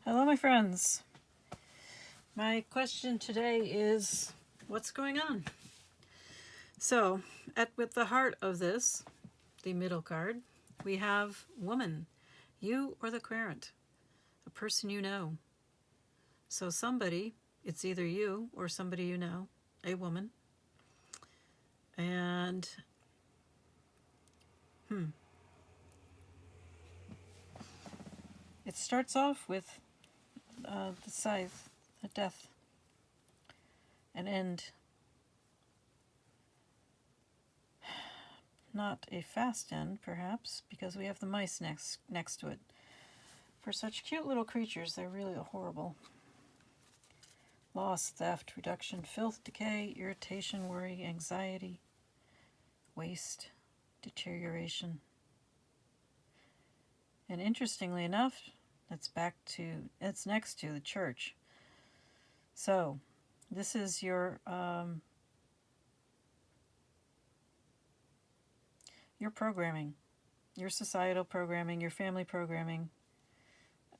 Hello, my friends. My question today is, what's going on? So, with the heart of this, the middle card, we have woman, you or the querent, a person you know. So somebody, it's either you or somebody you know, a woman. And, it starts off with the scythe, a death, an end. Not a fast end, perhaps, because we have the mice next to it. For such cute little creatures, they're really horrible. Loss, theft, reduction, filth, decay, irritation, worry, anxiety, waste, deterioration. And interestingly enough, it's next to the church. So, this is your programming, your societal programming, your family programming.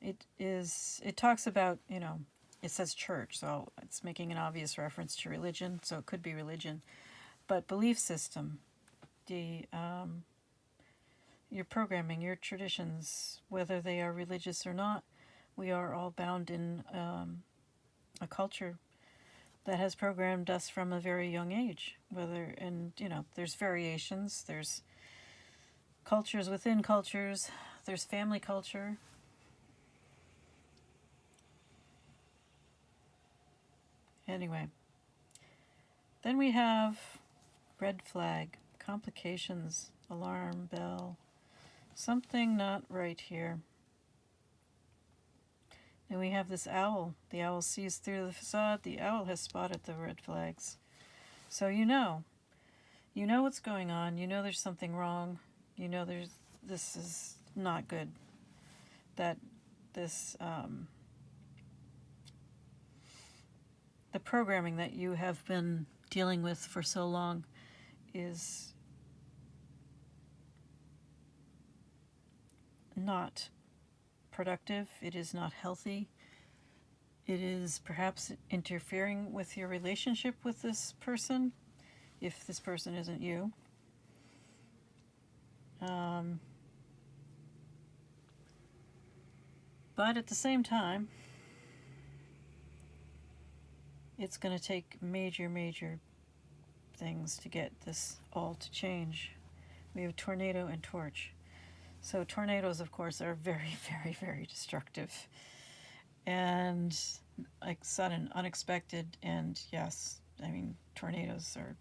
It talks about, it says church, so it's making an obvious reference to religion, so it could be religion. But belief system, your programming, your traditions, whether they are religious or not, we are all bound in a culture that has programmed us from a very young age. There's variations, there's cultures within cultures, there's family culture. Anyway, then we have red flag, complications, alarm bell, something not right here. And we have this owl. The owl sees through the facade. The owl has spotted the red flags. So you know what's going on. You know there's something wrong. You know this is not good. That this the programming that you have been dealing with for so long is not productive. It is not healthy. It is perhaps interfering with your relationship with this person, if this person isn't you. But at the same time, it's going to take major things to get this all to change. We have tornado and torch. So tornadoes, of course, are very, very destructive. And like sudden, unexpected, and yes, tornadoes are,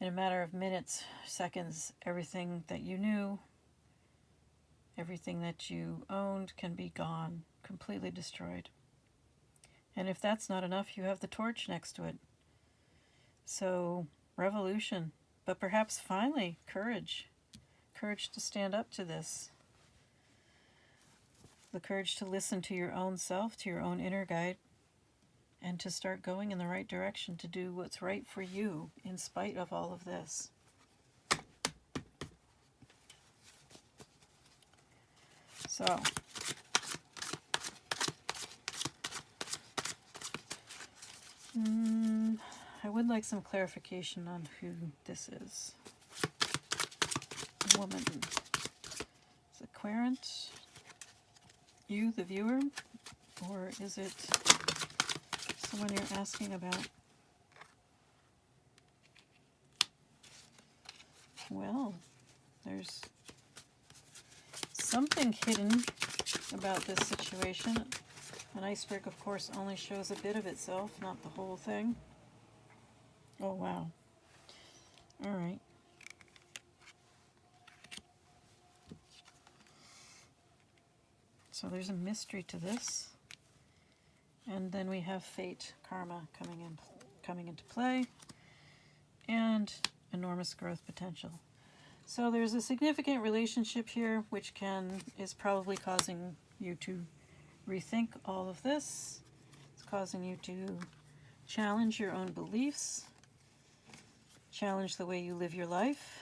in a matter of minutes, seconds, everything that you knew, everything that you owned can be gone, completely destroyed. And if that's not enough, you have the torch next to it. So, revolution, but perhaps finally, courage to stand up to this. The courage to listen to your own self, to your own inner guide, and to start going in the right direction, to do what's right for you in spite of all of this. So, I would like some clarification on who this is. Woman. Is it querent? You, the viewer? Or is it someone you're asking about? Well, there's something hidden about this situation. An iceberg, of course, only shows a bit of itself, not the whole thing. Oh, wow. All right. So there's a mystery to this. And then we have fate, karma coming into play, and enormous growth potential. So there's a significant relationship here which is probably causing you to rethink all of this. It's causing you to challenge your own beliefs, challenge the way you live your life,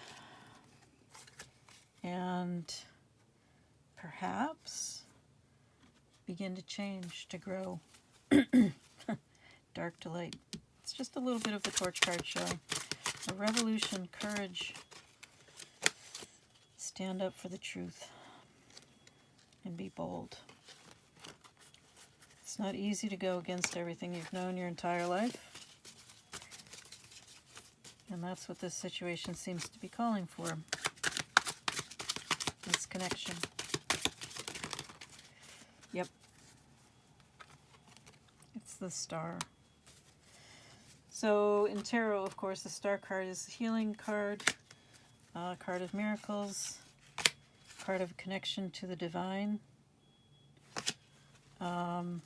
and perhaps begin to change, to grow. Dark to light. It's just a little bit of the torch card showing. A revolution, courage. Stand up for the truth and be bold. It's not easy to go against everything you've known your entire life. And that's what this situation seems to be calling for. This connection. Yep. It's the star. So in tarot, of course, the star card is the healing card, card of miracles, card of connection to the divine, and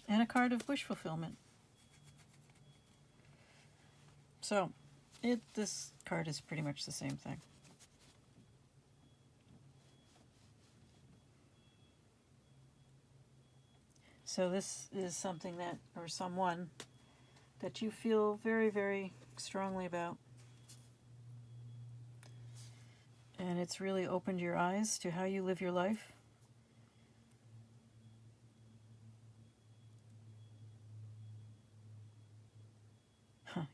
a card of wish fulfillment. So this card is pretty much the same thing. So this is something that, or someone that you feel very, very strongly about. And it's really opened your eyes to how you live your life.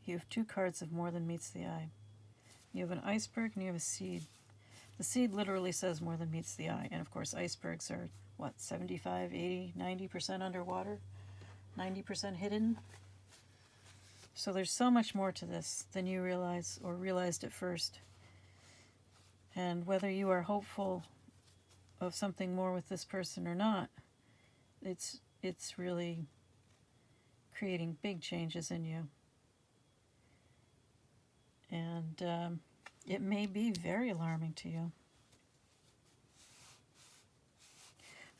You have two cards of more than meets the eye. You have an iceberg and you have a seed. The seed literally says more than meets the eye. And of course, icebergs are, what, 75, 80, 90% underwater? 90% hidden? So there's so much more to this than you realize or realized at first. And whether you are hopeful of something more with this person or not, it's really creating big changes in you. And it may be very alarming to you.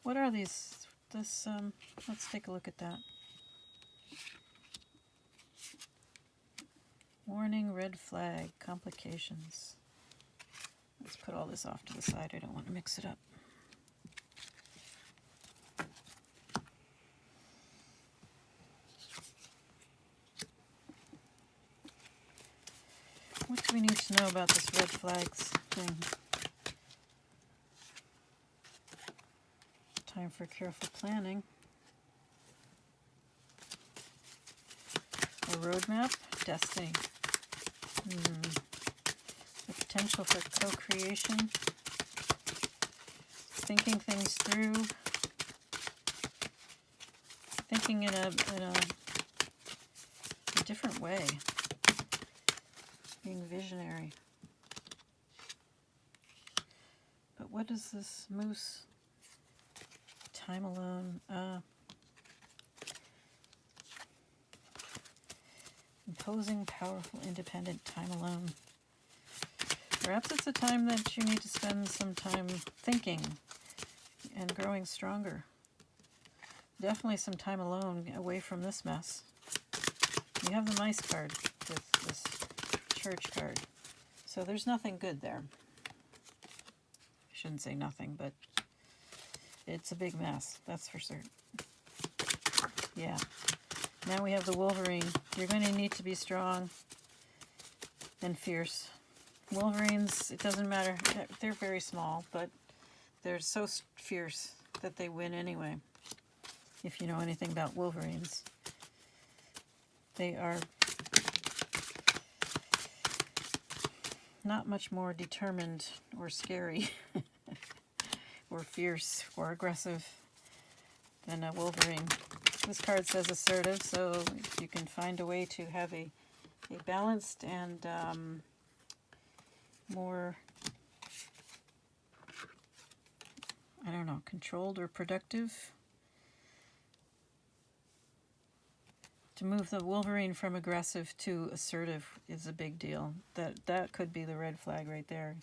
What are these? Let's take a look at that. Warning, red flag, complications. Let's put all this off to the side. I don't want to mix it up. What do we need to know about this red flags thing? Time for careful planning. A roadmap, destiny. The potential for co-creation. Thinking things through. Thinking in a different way. Being visionary. But what is this moose? Time alone. Imposing, powerful, independent, time alone. Perhaps it's a time that you need to spend some time thinking and growing stronger. Definitely some time alone away from this mess. You have the mice card with this church card. So there's nothing good there. I shouldn't say nothing, but it's a big mess, that's for certain. Yeah. Now we have the Wolverine. You're going to need to be strong and fierce. Wolverines, it doesn't matter. They're very small, but they're so fierce that they win anyway. If you know anything about Wolverines. They are not much more determined or scary or fierce or aggressive than a Wolverine. This card says assertive, so if you can find a way to have a balanced and more, I don't know, controlled or productive. To move the Wolverine from aggressive to assertive is a big deal. That could be the red flag right there.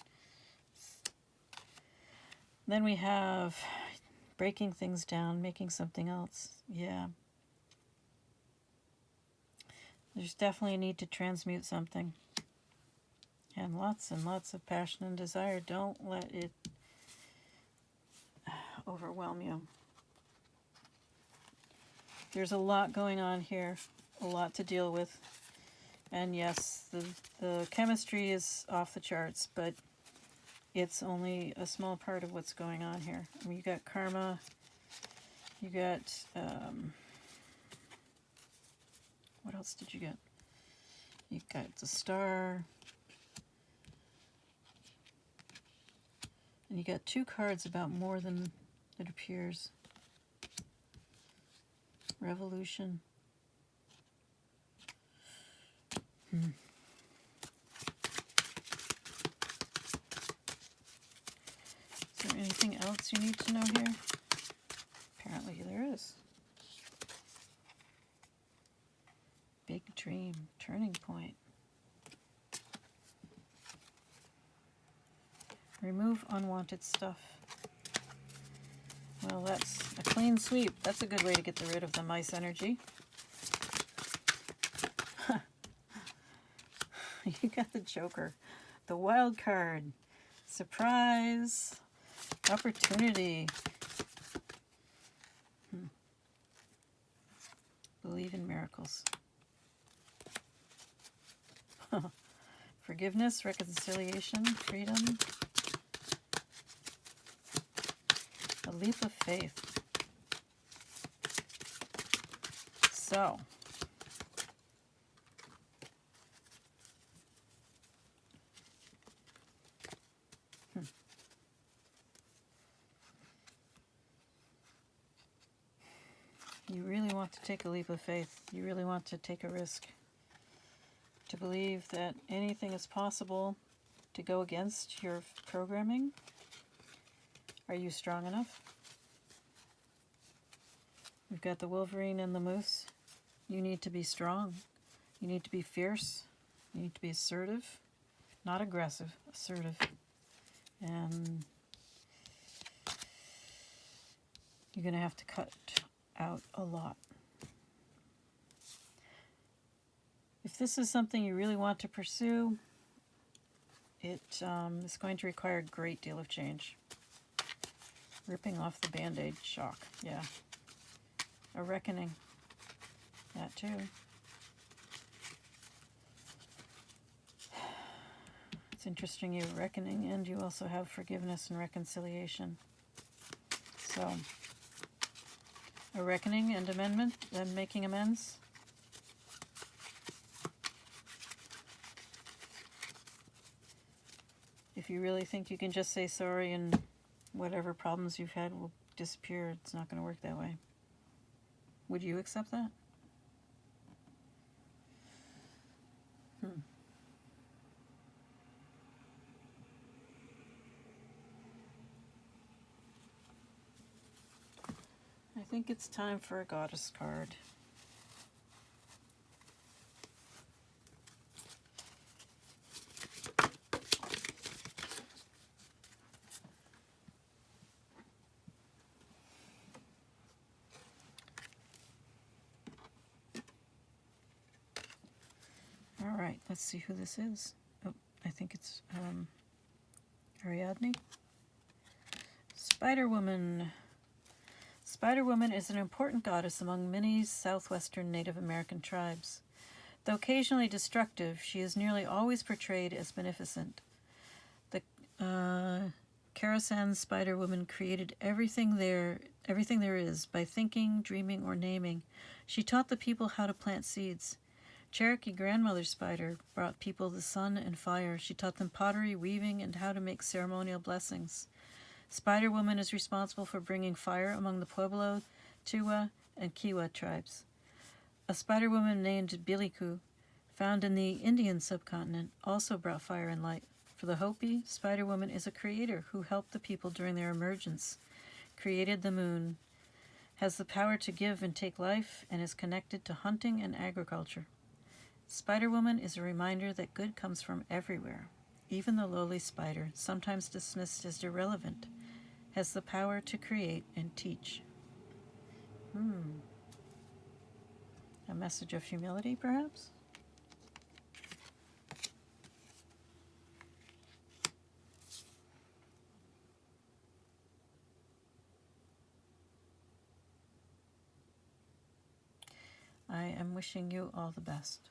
Then we have breaking things down, making something else. Yeah. There's definitely a need to transmute something. And lots of passion and desire. Don't let it overwhelm you. There's a lot going on here, a lot to deal with. And yes, the chemistry is off the charts, but it's only a small part of what's going on here. I mean, you got karma, You got, what else did you get? You got the Star. And you got 2 cards about more than it appears. Revolution. Is there anything else you need to know here? Apparently there is. Big dream, turning point. Remove unwanted stuff. Well, that's a clean sweep. That's a good way to get rid of the mice energy. You got the Joker. The wild card. Surprise. Opportunity. Believe in miracles. Forgiveness, reconciliation, freedom. A leap of faith. So, you really want to take a leap of faith. You really want to take a risk. To believe that anything is possible, to go against your programming. Are you strong enough? We've got the Wolverine and the Moose. You need to be strong. You need to be fierce. You need to be assertive. Not aggressive, assertive. And you're going to have to cut out a lot. If this is something you really want to pursue, it is going to require a great deal of change. Ripping off the Band-Aid shock, yeah. A reckoning, that too. It's interesting you have reckoning, and you also have forgiveness and reconciliation. So, a reckoning and amendment, and making amends. If you really think you can just say sorry and whatever problems you've had will disappear, it's not going to work that way. Would you accept that? I think it's time for a goddess card. All right, let's see who this is. Oh, I think it's Ariadne. Spider-Woman. Spider-Woman is an important goddess among many southwestern Native American tribes. Though occasionally destructive, she is nearly always portrayed as beneficent. The Karasan Spider-Woman created everything there is by thinking, dreaming, or naming. She taught the people how to plant seeds. Cherokee Grandmother Spider brought people the sun and fire. She taught them pottery, weaving, and how to make ceremonial blessings. Spider-Woman is responsible for bringing fire among the Pueblo, Tewa, and Kiowa tribes. A Spider-Woman named Biliku, found in the Indian subcontinent, also brought fire and light. For the Hopi, Spider-Woman is a creator who helped the people during their emergence, created the moon, has the power to give and take life, and is connected to hunting and agriculture. Spider-Woman is a reminder that good comes from everywhere. Even the lowly spider, sometimes dismissed as irrelevant, has the power to create and teach. A message of humility, perhaps? I am wishing you all the best.